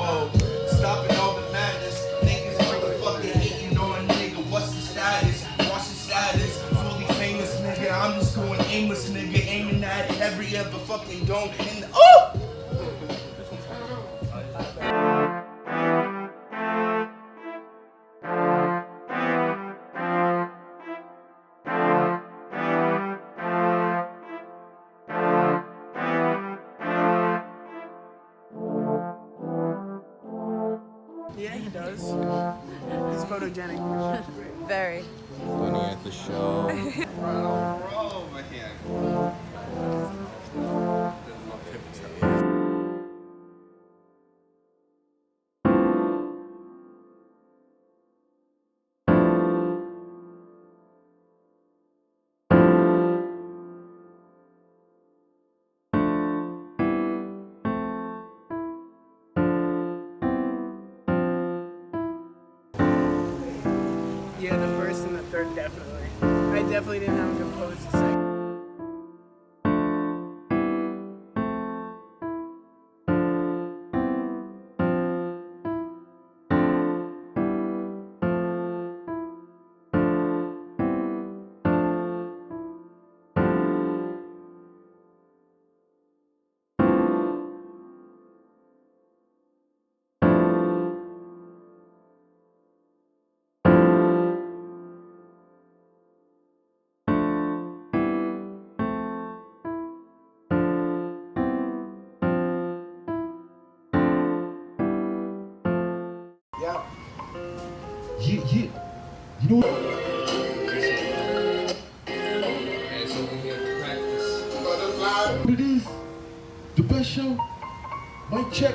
whoa. Stopping all the madness. Niggas really fucking hating on a nigga. What's the status? What's the status? Fully famous nigga. I'm just going aimless nigga. Aiming at every other fucking dome. And oh! Yeah, he does. He's photogenic. Very. Funny at the show. Roll over here. Yeah, the first and the third definitely. I definitely didn't have a good pose to say. Yep. Yeah. You know what? Okay, so we're here to practice. What it is? The best show? Mic check.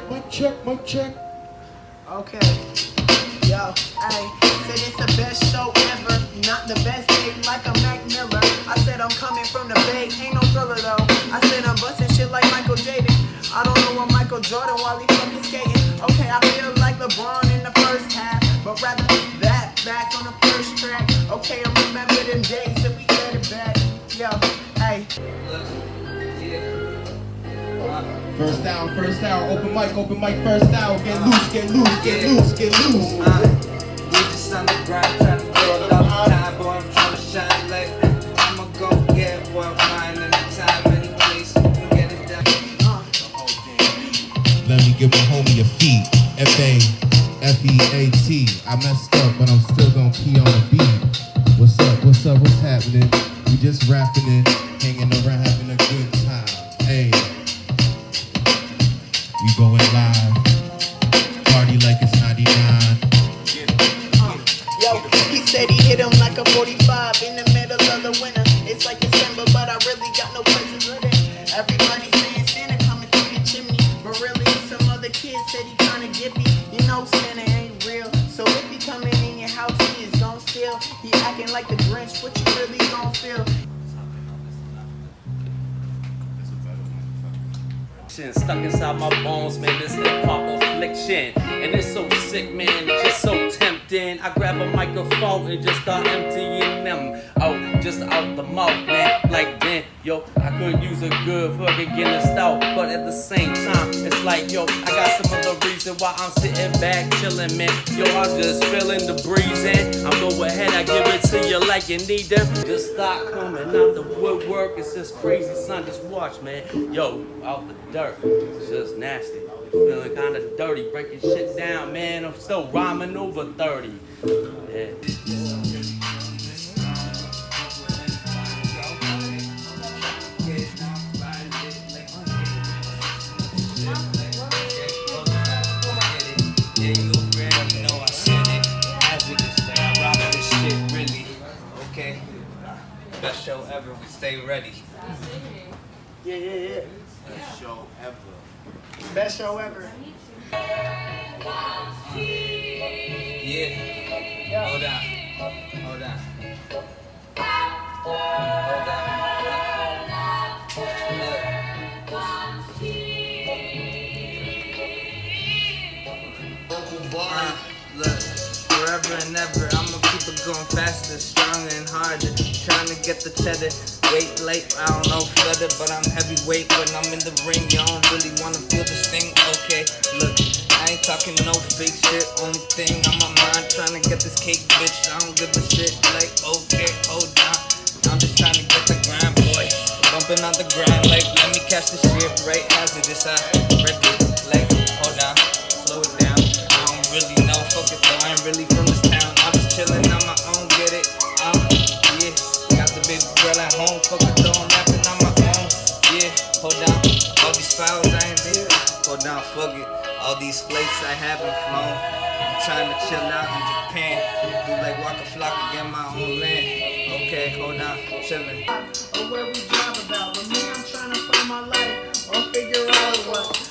Okay. Yo, ayy, said it's the best show ever. Not the best day like a Mac Miller. I said I'm coming from the Bay, ain't no thriller though. I said I'm busting shit like Michael Jaden. I don't know what Michael Jordan while he fucking skating. Okay, I feel like LeBron in the first half, but rather that back on the first track. Okay, I remember them days that we had it back. Yo, hey. First down, open mic, first down. Get loose. We just on the grind, trying to build up time, boy. I'm trying to shine like I'ma go get what mine anytime, any place, get it done. Let me give my homie a feat. F-A-F-E-A-T. I messed up, but I'm still gonna key on the beat. What's happening? We just rapping it, hanging around, having a good time. Hey, we going live. Party like it's 99. Yo, he said he hit him like a 45 in the middle of the winter. It's like December, but I really got no presents with it. Everybody saying Santa coming through the chimney, but really some other kid said he trying to get me. You know Santa ain't real, so if he coming in your house, he is gon' steal. He acting like the Grinch, what you really gon' feel? Stuck inside my bones, man, this hip-hop affliction. And it's so sick, man, just so tempting. I grab a microphone and just start emptying them out, just out the mouth, man. Like then, yo, I could use a good fucking Guinness stout. But at the same time, it's like, yo, I got some other reason why I'm sitting back, chilling, man. Yo, I'm just feeling the breeze and I'm go ahead, I give it to you like you need them. Just start coming out the woodwork, it's just crazy, son, just watch, man. Yo, out the dirt. It's just nasty. Feeling kind of dirty, breaking shit down, man. I'm still rhyming over 30. Yeah. Best show ever, we stay ready. Yeah. Best show ever. Best show ever. Yeah. Hold on. Look, forever and ever, I'ma keep it going faster, stronger and harder. Trying to get the cheddar. Wait late, I don't know, flooded, but I'm heavyweight when I'm in the ring. You don't really wanna feel this thing, okay? Look, I ain't talking no fake shit. Only thing on my mind, trying to get this cake, bitch. I don't give a shit. Like, okay, hold on. I'm just trying to get the grind, boy. Bumping on the grind, like, let me catch the shit right as it is. I rip it, like, hold on, slow it down. I don't really know, fuck it though. I ain't really from this town. I'm just chilling on my own, get it? Yeah. Got the baby girl at home, fuck it though. I'm rapping on my own, yeah. Hold on, all these files I ain't there. Hold on, fuck it. All these flights I haven't flown. I'm trying to chill out in Japan. Do like Waka Flocka, get my own land. Okay, hold on, chillin'. Or where we drive about. With me, I'm trying to find my life or figure out what